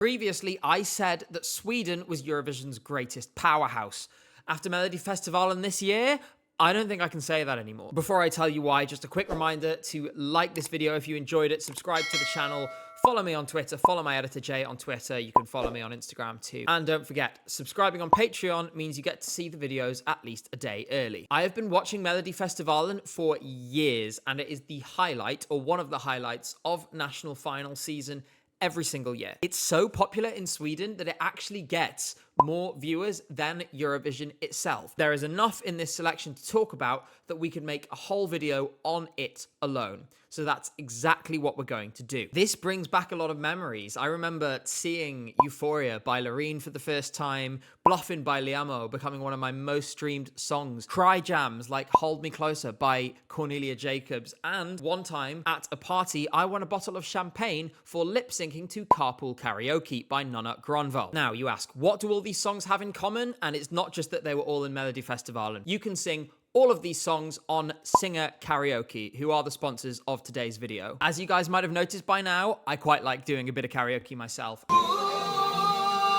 Previously, I said that Sweden was Eurovision's greatest powerhouse. After Melodifestivalen this year, I don't think I can say that anymore. Before I tell you why, just a quick reminder to like this video if you enjoyed it, subscribe to the channel, follow me on Twitter, follow my editor Jay on Twitter, you can follow me on Instagram too. And don't forget, subscribing on Patreon means you get to see the videos at least a day early. I have been watching Melodifestivalen for years, and it is the highlight, or one of the highlights, of national final season every single year. It's so popular in Sweden that it actually gets more viewers than Eurovision itself. There is enough in this selection to talk about that we could make a whole video on it alone. So that's exactly what we're going to do. This brings back a lot of memories. I remember seeing Euphoria by Loreen for the first time, Bluffin' by Liamo becoming one of my most streamed songs, cry jams like Hold Me Closer by Cornelia Jacobs, and one time at a party I won a bottle of champagne for lip syncing to Carpool Karaoke by Nonna Gronvall. Now you ask, what do all these songs have in common? And it's not just that they were all in Melodifestivalen. You can sing all of these songs on Singer Karaoke, who are the sponsors of today's video. As you guys might have noticed by now, I quite like doing a bit of karaoke myself.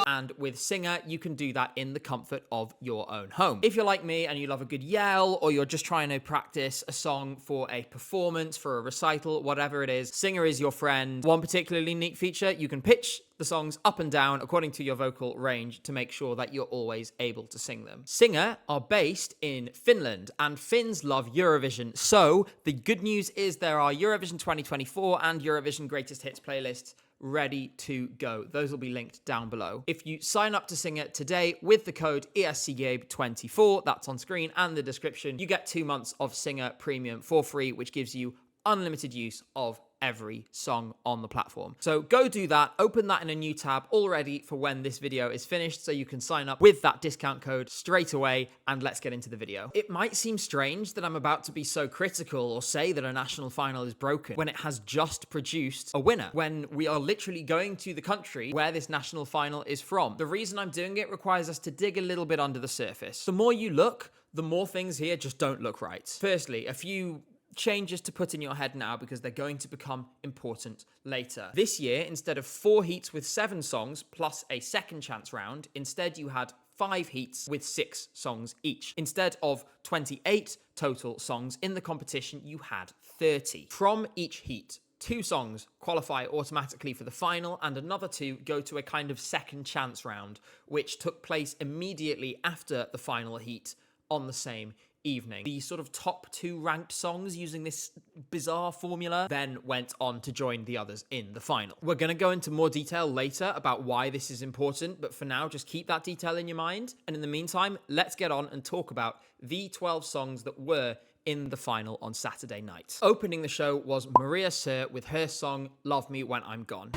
And with Singer, you can do that in the comfort of your own home. If you're like me and you love a good yell, or you're just trying to practice a song for a performance, for a recital, whatever it is, Singer is your friend. One particularly neat feature, you can pitch the songs up and down according to your vocal range to make sure that you're always able to sing them. Singer are based in Finland, and Finns love Eurovision. So the good news is there are Eurovision 2024 and Eurovision Greatest Hits playlists ready to go. Those will be linked down below. If you sign up to Singer today with the code ESCGABE24, that's on screen and the description, you get 2 months of Singer Premium for free, which gives you unlimited use of every song on the platform. So go do that, open that in a new tab all ready for when this video is finished so you can sign up with that discount code straight away, and let's get into the video. It might seem strange that I'm about to be so critical or say that a national final is broken when it has just produced a winner, when we are literally going to the country where this national final is from. The reason I'm doing it requires us to dig a little bit under the surface. The more you look, the more things here just don't look right. Firstly, a few changes to put in your head now because they're going to become important later. This year, instead of 4 heats with 7 songs plus a second chance round, instead you had 5 heats with 6 songs each. Instead of 28 total songs in the competition, you had 30. From each heat, 2 songs qualify automatically for the final, and another 2 go to a kind of second chance round, which took place immediately after the final heat on the same evening. The sort of top 2 ranked songs using this bizarre formula then went on to join the others in the final. We're going to go into more detail later about why this is important, but for now, just keep that detail in your mind. And in the meantime, let's get on and talk about the 12 songs that were in the final on Saturday night. Opening the show was Maria Sir with her song Love Me When I'm Gone.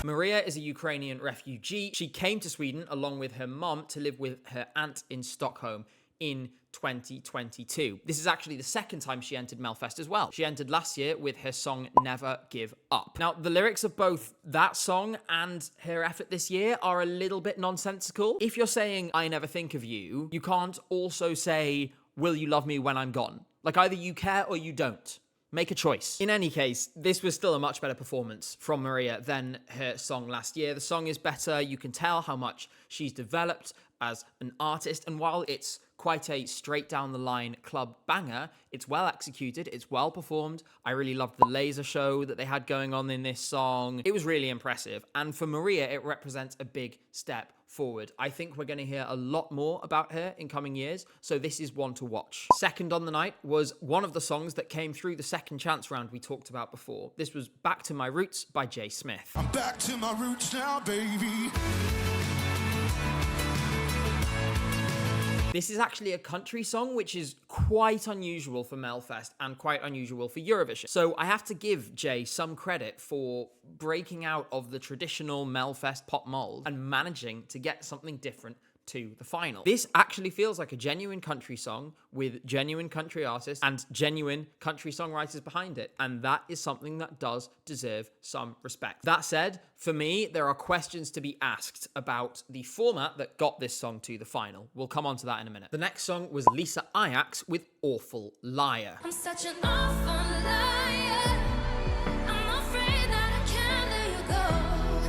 Maria is a Ukrainian refugee. She came to Sweden along with her mom to live with her aunt in Stockholm in 2022. This is actually the second time she entered Melfest as well. She entered last year with her song Never Give Up. Now, the lyrics of both that song and her effort this year are a little bit nonsensical. If you're saying, I never think of you, you can't also say, will you love me when I'm gone? Like, either you care or you don't. Make a choice. In any case, this was still a much better performance from Maria than her song last year. The song is better. You can tell how much she's developed as an artist. And while it's quite a straight down the line club banger, it's well executed, it's well performed. I really loved the laser show that they had going on in this song. It was really impressive. And for Maria, it represents a big step forward. I think we're going to hear a lot more about her in coming years, so this is one to watch. Second on the night was one of the songs that came through the second chance round we talked about before. This was Back to My Roots by J. Smith. I'm back to my roots now, baby. This is actually a country song, which is quite unusual for Melfest and quite unusual for Eurovision. So I have to give Jay some credit for breaking out of the traditional Melfest pop mold and managing to get something different to the final. This actually feels like a genuine country song with genuine country artists and genuine country songwriters behind it. And that is something that does deserve some respect. That said, for me, there are questions to be asked about the format that got this song to the final. We'll come on to that in a minute. The next song was Lisa Ajax with Awful Liar. I'm such an awful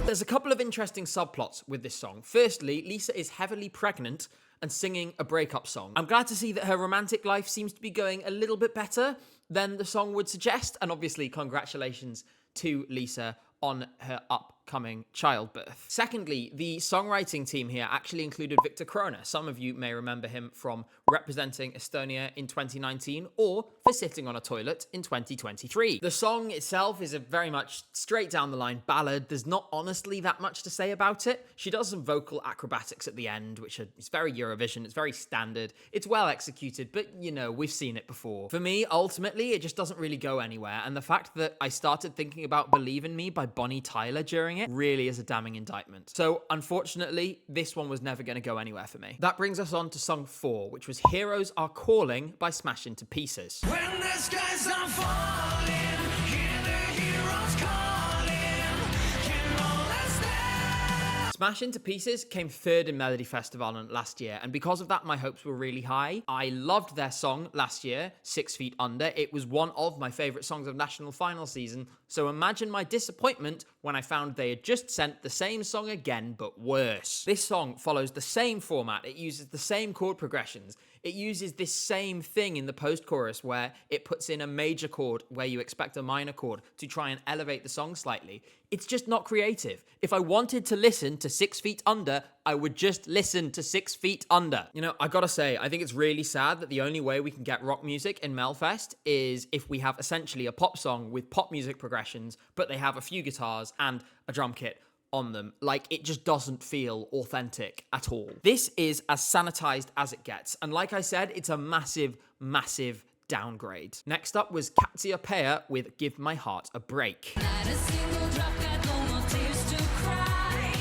There's a couple of interesting subplots with this song. Firstly, Lisa is heavily pregnant and singing a breakup song. I'm glad to see that her romantic life seems to be going a little bit better than the song would suggest, and obviously congratulations to Lisa on her upcoming childbirth. Secondly, the songwriting team here actually included Victor Krone. Some of you may remember him from representing Estonia in 2019 or for sitting on a toilet in 2023. The song itself is a very much straight down the line ballad. There's not honestly that much to say about it. She does some vocal acrobatics at the end, which is very Eurovision. It's very standard. It's well executed, but you know, we've seen it before. For me, ultimately, it just doesn't really go anywhere. And the fact that I started thinking about Believe in Me by Bonnie Tyler during it really is a damning indictment. So unfortunately, this one was never going to go anywhere for me. That brings us on to song 4, which was Heroes Are Calling by Smash Into Pieces. When the skies are falling, hear the heroes calling. Can all stand? Smash Into Pieces came third in Melodifestivalen last year, and because of that, my hopes were really high. I loved their song last year, 6 Feet Under. It was one of my favourite songs of national final season, so imagine my disappointment when I found they had just sent the same song again, but worse. This song follows the same format. It uses the same chord progressions. It uses this same thing in the post-chorus where it puts in a major chord where you expect a minor chord to try and elevate the song slightly. It's just not creative. If I wanted to listen to 6 Feet Under, I would just listen to 6 Feet Under. You know, I gotta say, I think it's really sad that the only way we can get rock music in Melfest is if we have essentially a pop song with pop music progressions, but they have a few guitars and a drum kit on them. Like, it just doesn't feel authentic at all. This is as sanitized as it gets, and like I said, it's a massive, massive downgrade. Next up was Katsia Peer with Give My Heart a Break. Not a single drop, got no more tears to cry.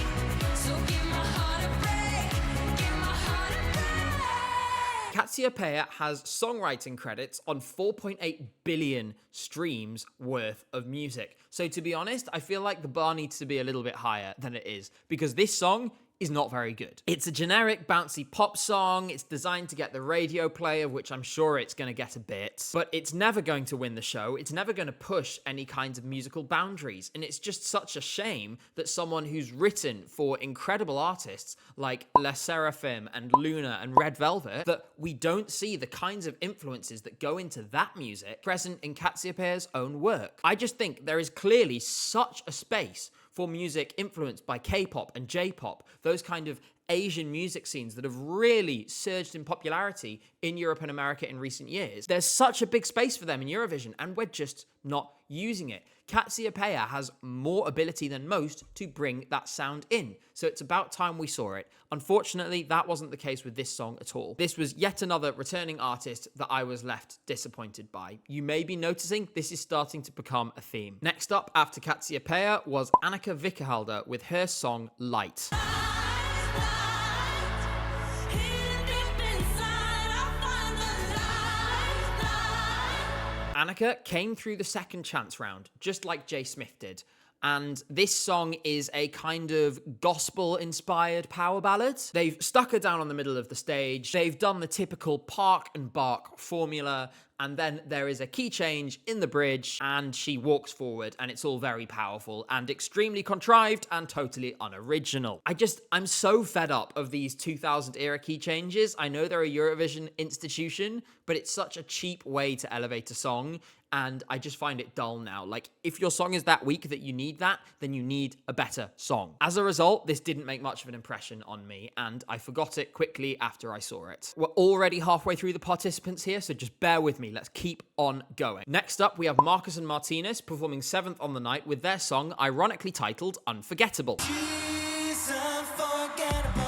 So give my heart a break, give my heart a break. Katsia Peer has songwriting credits on 4.8 billion streams worth of music. So to be honest, I feel like the bar needs to be a little bit higher than it is, because this song is not very good. It's a generic bouncy pop song. It's designed to get the radio play, of which I'm sure it's going to get a bit, but it's never going to win the show. It's never going to push any kinds of musical boundaries. And it's just such a shame that someone who's written for incredible artists like Les Seraphim and Luna and Red Velvet, that we don't see the kinds of influences that go into that music present in Katsia Peer's own work. I just think there is clearly such a space for music influenced by K-pop and J-pop, those kind of Asian music scenes that have really surged in popularity in Europe and America in recent years. There's such a big space for them in Eurovision, and we're just not using it. Katsia Peer has more ability than most to bring that sound in, so it's about time we saw it. Unfortunately, that wasn't the case with this song at all. This was yet another returning artist that I was left disappointed by. You may be noticing this is starting to become a theme. Next up after Katsia Peer was Annika Vikkehalder with her song Light. Annika came through the second chance round, just like Jay Smith did. And this song is a kind of gospel-inspired power ballad. They've stuck her down on the middle of the stage. They've done the typical park and bark formula, and then there is a key change in the bridge, and she walks forward, and it's all very powerful and extremely contrived and totally unoriginal. I'm so fed up of these 2000 era key changes. I know they're a Eurovision institution, but it's such a cheap way to elevate a song, and I just find it dull now. Like, if your song is that weak that you need that, then you need a better song. As a result, this didn't make much of an impression on me, and I forgot it quickly after I saw it. We're already halfway through the participants here, so just bear with me. Let's keep on going. Next up, we have Marcus and Martinez performing 7th on the night with their song, ironically titled Unforgettable. She's unforgettable.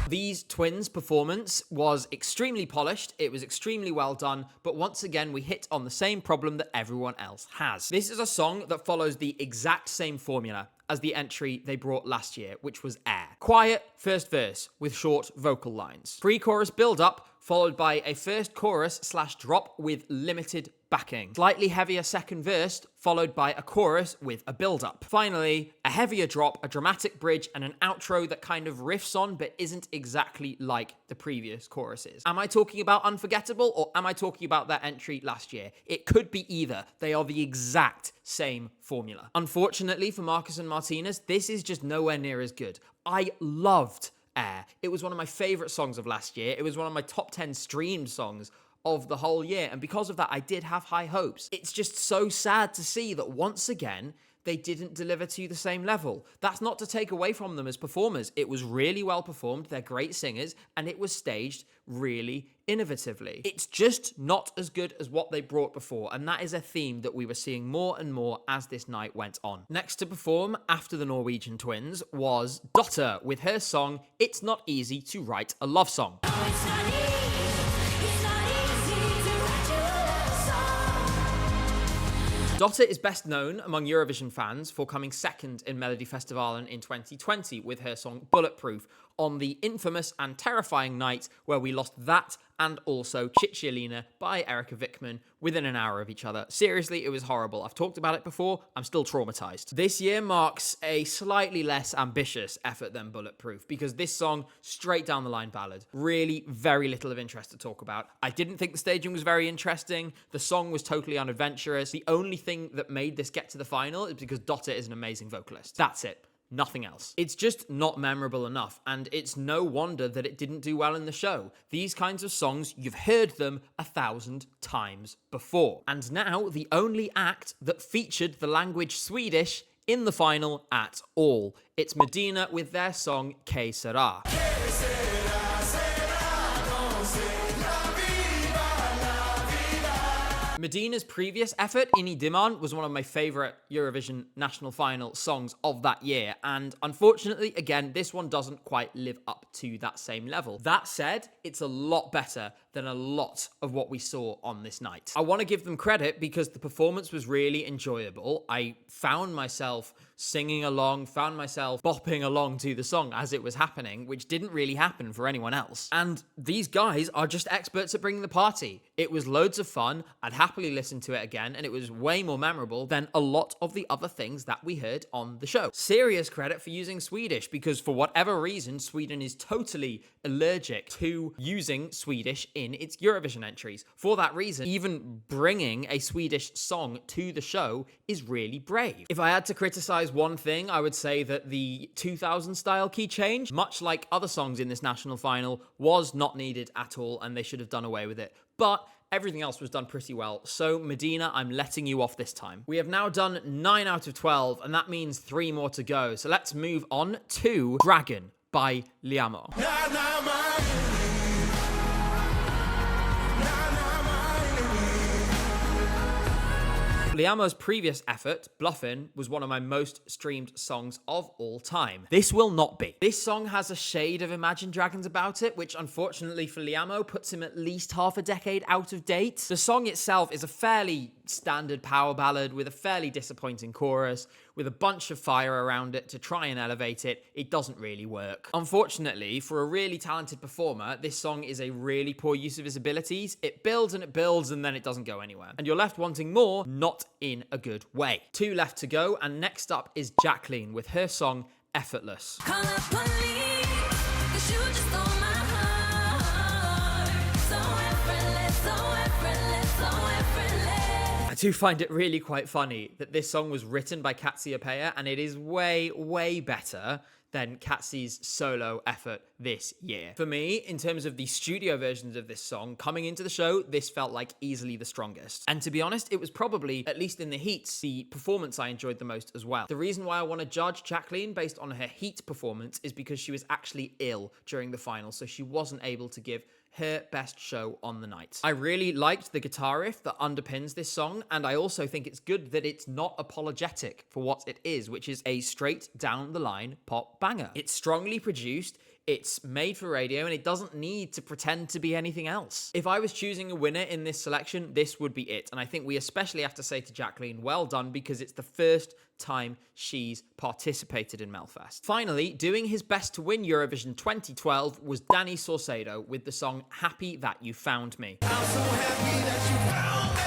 These twins' performance was extremely polished, it was extremely well done, but once again we hit on the same problem that everyone else has. This is a song that follows the exact same formula as the entry they brought last year, which was Air. Quiet first verse with short vocal lines. Pre-chorus build-up followed by a first chorus / drop with limited backing. Slightly heavier second verse, followed by a chorus with a build-up. Finally, a heavier drop, a dramatic bridge, and an outro that kind of riffs on but isn't exactly like the previous choruses. Am I talking about Unforgettable, or am I talking about their entry last year? It could be either. They are the exact same formula. Unfortunately for Marcus and Martinez, this is just nowhere near as good. I loved Air. It was one of my favorite songs of last year. It was one of my top 10 streamed songs of the whole year, and because of that, I did have high hopes. It's just so sad to see that once again, they didn't deliver to the same level. That's not to take away from them as performers. It was really well performed, they're great singers, and it was staged really innovatively. It's just not as good as what they brought before, and that is a theme that we were seeing more and more as this night went on. Next to perform after the Norwegian twins was Dotter with her song, It's Not Easy to Write a Love Song. It's not easy to write you a love song. Dotter is best known among Eurovision fans for coming second in Melodifestivalen in 2020 with her song Bulletproof on the infamous and terrifying night where we lost that and also Cicciolina by Erika Wickman within an hour of each other. Seriously, it was horrible. I've talked about it before. I'm still traumatized. This year marks a slightly less ambitious effort than Bulletproof because this song, straight down the line ballad, really very little of interest to talk about. I didn't think the staging was very interesting. The song was totally unadventurous. The only thing that made this get to the final is because Dotter is an amazing vocalist. That's it. Nothing else. It's just not memorable enough, and it's no wonder that it didn't do well in the show. These kinds of songs, you've heard them 1,000 times before. And now, the only act that featured the language Swedish in the final at all. It's Medina with their song Que Sera. Medina's previous effort, Ini Diman, was one of my favourite Eurovision national final songs of that year, and unfortunately, again, this one doesn't quite live up to that same level. That said, it's a lot better than a lot of what we saw on this night. I want to give them credit because the performance was really enjoyable. I found myself singing along, found myself bopping along to the song as it was happening, which didn't really happen for anyone else. And these guys are just experts at bringing the party. It was loads of fun. I'd happily listen to it again, and it was way more memorable than a lot of the other things that we heard on the show. Serious credit for using Swedish, because for whatever reason, Sweden is totally allergic to using Swedish in its Eurovision entries. For that reason, even bringing a Swedish song to the show is really brave. If I had to criticize one thing, I would say that the 2000 style key change, much like other songs in this national final, was not needed at all, and they should have done away with it. But everything else was done pretty well. So Medina, I'm letting you off this time. We have now done 9 out of 12, and that means 3 more to go. So let's move on to Dragon by Liamo. Liamo's previous effort, Bluffin', was one of my most streamed songs of all time. This will not be. This song has a shade of Imagine Dragons about it, which unfortunately for Liamo puts him at least half a decade out of date. The song itself is a fairly standard power ballad with a fairly disappointing chorus, with a bunch of fire around it to try and elevate it. It doesn't really work. Unfortunately, for a really talented performer, this song is a really poor use of his abilities. It builds and then it doesn't go anywhere. And you're left wanting more, not in a good way. 2 left to go, and next up is Jacqueline with her song Effortless. Call the police, 'cause you just stole my heart. So effortless, so effortless, so effortless. I do find it really quite funny that this song was written by Katsia Peya, and it is way, way better than Katsi's solo effort this year. For me, in terms of the studio versions of this song, coming into the show, this felt like easily the strongest. And to be honest, it was probably, at least in the heats, the performance I enjoyed the most as well. The reason why I want to judge Jacqueline based on her heat performance is because she was actually ill during the final, so she wasn't able to give her best show on the night. I really liked the guitar riff that underpins this song, and I also think it's good that it's not apologetic for what it is, which is a straight down the line pop banger. It's strongly produced, It's made for radio and it doesn't need to pretend to be anything else. If I was choosing a winner in this selection, this would be it. And I think we especially have to say to Jacqueline, well done, because it's the first time she's participated in Melfest. Finally, doing his best to win Eurovision 2012 was Danny Saucedo with the song Happy That You Found Me. I'm so happy that you found me.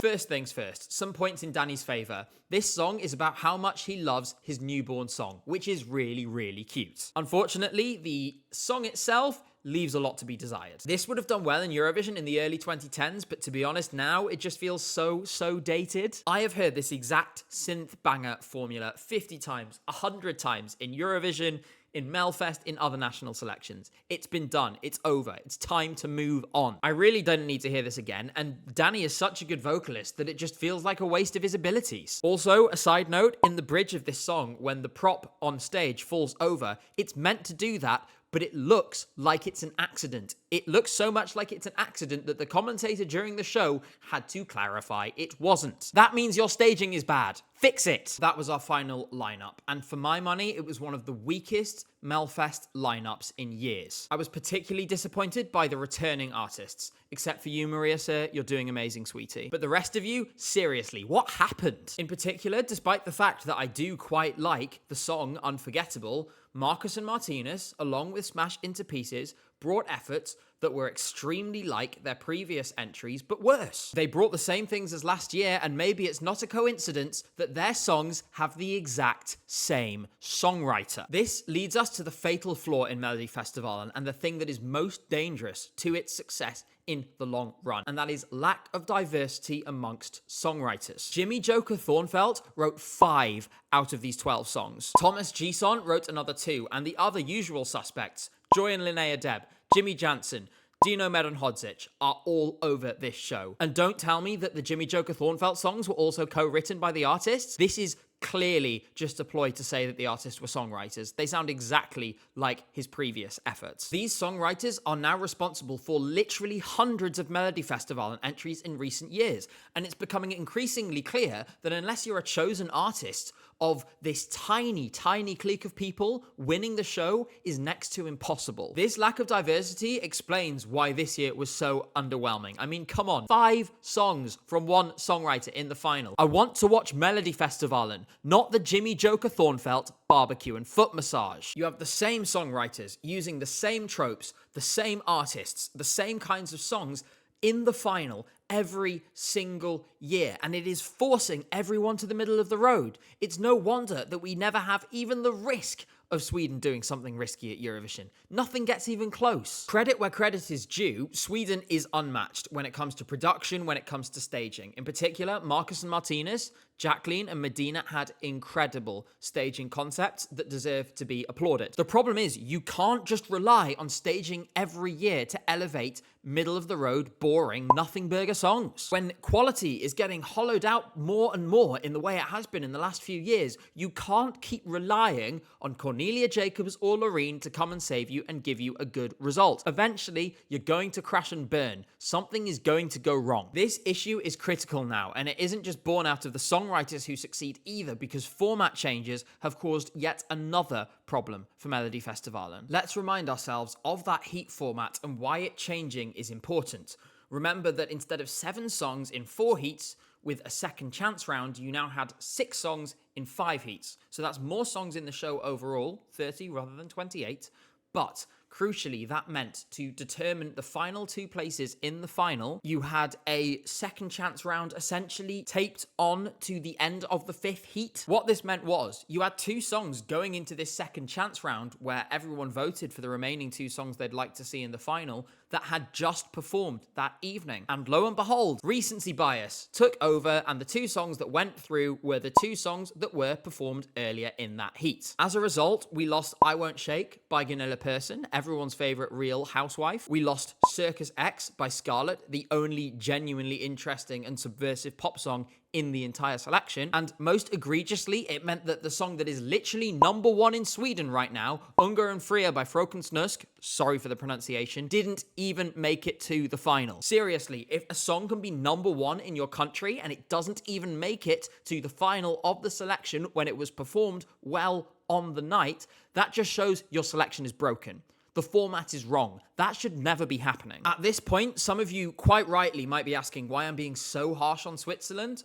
First things first, some points in Danny's favour. This song is about how much he loves his newborn song, which is really, really cute. Unfortunately, the song itself leaves a lot to be desired. This would have done well in Eurovision in the early 2010s, but to be honest, now it just feels so dated. I have heard this exact synth banger formula 50 times, 100 times in Eurovision, in Melfest, in other national selections. It's been done. It's over. It's time to move on. I really don't need to hear this again, and Danny is such a good vocalist that it just feels like a waste of his abilities. Also, a side note, in the bridge of this song, when the prop on stage falls over, it's meant to do that, but it looks like it's an accident. It looks so much like it's an accident that the commentator during the show had to clarify it wasn't. That means your staging is bad. Fix it. That was our final lineup, and for my money, it was one of the weakest Melfest lineups in years. I was particularly disappointed by the returning artists, except for you, Maria Sir, you're doing amazing, sweetie. But the rest of you, seriously, what happened? In particular, despite the fact that I do quite like the song Unforgettable, Marcus and Martinez, along with Smash Into Pieces, brought efforts that were extremely like their previous entries, but worse. They brought the same things as last year, and maybe it's not a coincidence that their songs have the exact same songwriter. This leads us to the fatal flaw in Melodifestivalen, and the thing that is most dangerous to its success in the long run, and that is lack of diversity amongst songwriters. Jimmy Joker Thornfelt wrote 5 out of these 12 songs. Thomas Gison wrote another 2, and the other usual suspects, Joy and Linnea Deb, Jimmy Jansen, Dino Medon-Hodzic, are all over this show. And don't tell me that the Jimmy Joker Thornfelt songs were also co-written by the artists. This is clearly just a ploy to say that the artists were songwriters. They sound exactly like his previous efforts. These songwriters are now responsible for literally hundreds of Melodifestivalen entries in recent years, and it's becoming increasingly clear that unless you're a chosen artist of this tiny clique of people, winning the show is next to impossible. This lack of diversity explains why this year was so underwhelming. I mean, come on, 5 songs from one songwriter in the final. I want to watch Melodifestivalen, not the Jimmy Joker Thornfelt barbecue and foot massage. You have the same songwriters using the same tropes, the same artists, the same kinds of songs in the final every single year, and it is forcing everyone to the middle of the road. It's no wonder that we never have even the risk of Sweden doing something risky at Eurovision. Nothing gets even close. Credit where credit is due, Sweden is unmatched when it comes to production, when it comes to staging. In particular, Marcus and Martinez, Jacqueline and Medina had incredible staging concepts that deserve to be applauded. The problem is, you can't just rely on staging every year to elevate middle-of-the-road, boring, nothing burger songs. When quality is getting hollowed out more and more in the way it has been in the last few years, you can't keep relying on Cornelia Jacobs or Loreen to come and save you and give you a good result. Eventually, you're going to crash and burn. Something is going to go wrong. This issue is critical now, and it isn't just born out of the songwriters who succeed either, because format changes have caused yet another problem for Melodifestivalen. Let's remind ourselves of that heat format and why it changing is important. Remember that instead of 7 songs in 4 heats, with a second chance round, you now had 6 songs in 5 heats. So that's more songs in the show overall, 30 rather than 28. But crucially, that meant to determine the final 2 places in the final, you had a second chance round essentially taped on to the end of the 5th heat. What this meant was you had 2 songs going into this second chance round where everyone voted for the remaining 2 songs they'd like to see in the final that had just performed that evening. And lo and behold, recency bias took over, and the 2 songs that went through were the 2 songs that were performed earlier in that heat. As a result, we lost I Won't Shake by Gunilla Persson. everyone's favorite Real Housewife. We lost Circus X by Scarlett, the only genuinely interesting and subversive pop song in the entire selection. And most egregiously, it meant that the song that is literally number one in Sweden right now, Unga and Fria by Fröken Snusk, sorry for the pronunciation, didn't even make it to the final. Seriously, if a song can be number one in your country and it doesn't even make it to the final of the selection when it was performed well on the night, that just shows your selection is broken. The format is wrong. That should never be happening. At this point, some of you quite rightly might be asking why I'm being so harsh on Switzerland,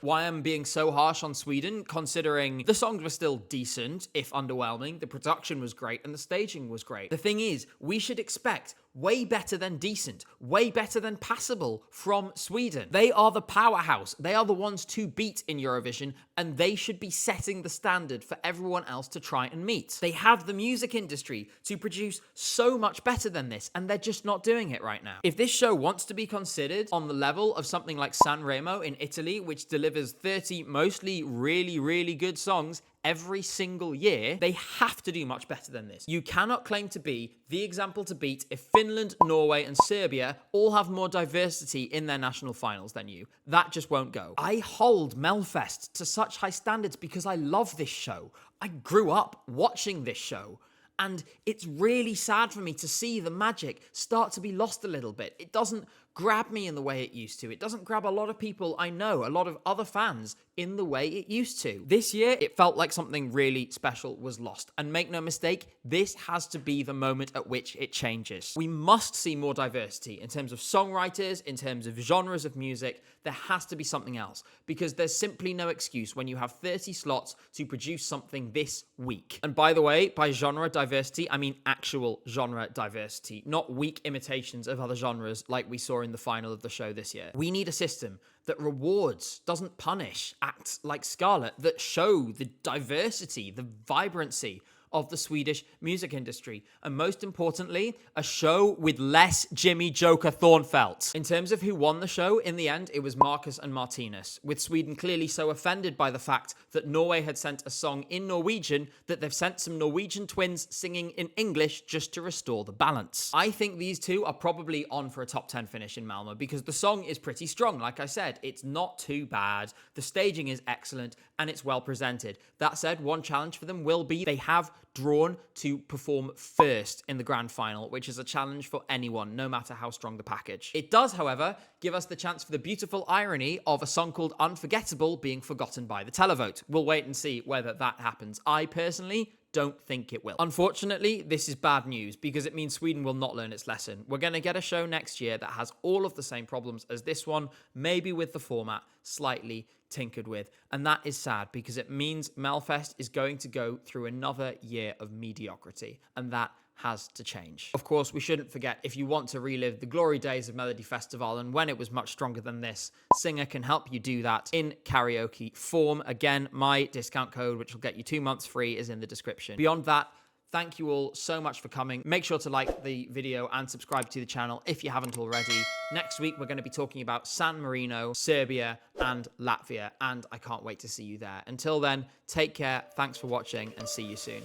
why I'm being so harsh on Sweden, considering the songs were still decent, if underwhelming, the production was great, and the staging was great. The thing is, we should expect way better than decent, way better than passable from Sweden. They are the powerhouse. They are the ones to beat in Eurovision, and they should be setting the standard for everyone else to try and meet. They have the music industry to produce so much better than this, and they're just not doing it right now. If this show wants to be considered on the level of something like Sanremo in Italy, which delivers 30 mostly really good songs every single year, they have to do much better than this. You cannot claim to be the example to beat if Finland, Norway, and Serbia all have more diversity in their national finals than you. That just won't go. I hold Melfest to such high standards because I love this show. I grew up watching this show. And it's really sad for me to see the magic start to be lost a little bit. It doesn't grab me in the way it used to. It doesn't grab a lot of people I know, a lot of other fans, in the way it used to. This year, it felt like something really special was lost. And make no mistake, this has to be the moment at which it changes. We must see more diversity in terms of songwriters, in terms of genres of music. There has to be something else, because there's simply no excuse when you have 30 slots to produce something this weak. And by the way, by genre diversity, I mean actual genre diversity, not weak imitations of other genres like we saw in the final of the show this year. We need a system that rewards, doesn't punish acts like Scarlett, that show the diversity, the vibrancy of the Swedish music industry. And most importantly, a show with less Jimmy Joker Thornfelt. In terms of who won the show, in the end, it was Marcus and Martinus, with Sweden clearly so offended by the fact that Norway had sent a song in Norwegian that they've sent some Norwegian twins singing in English just to restore the balance. I think these two are probably on for a top 10 finish in Malmö because the song is pretty strong. Like I said, it's not too bad. The staging is excellent and it's well presented. That said, one challenge for them will be they have drawn to perform first in the grand final, which is a challenge for anyone, no matter how strong the package. It does, however, give us the chance for the beautiful irony of a song called Unforgettable being forgotten by the televote. We'll wait and see whether that happens. I personally don't think it will. Unfortunately, this is bad news because it means Sweden will not learn its lesson. We're going to get a show next year that has all of the same problems as this one, maybe with the format slightly tinkered with. And that is sad because it means Melfest is going to go through another year of mediocrity. And that has to change. Of course, we shouldn't forget, if you want to relive the glory days of Melodifestivalen when it was much stronger than this, Singer can help you do that in karaoke form. Again, my discount code, which will get you 2 months free, is in the description. Beyond that, thank you all so much for coming. Make sure to like the video and subscribe to the channel if you haven't already. Next week, we're going to be talking about San Marino, Serbia, and Latvia, and I can't wait to see you there. Until then, take care, thanks for watching, and see you soon.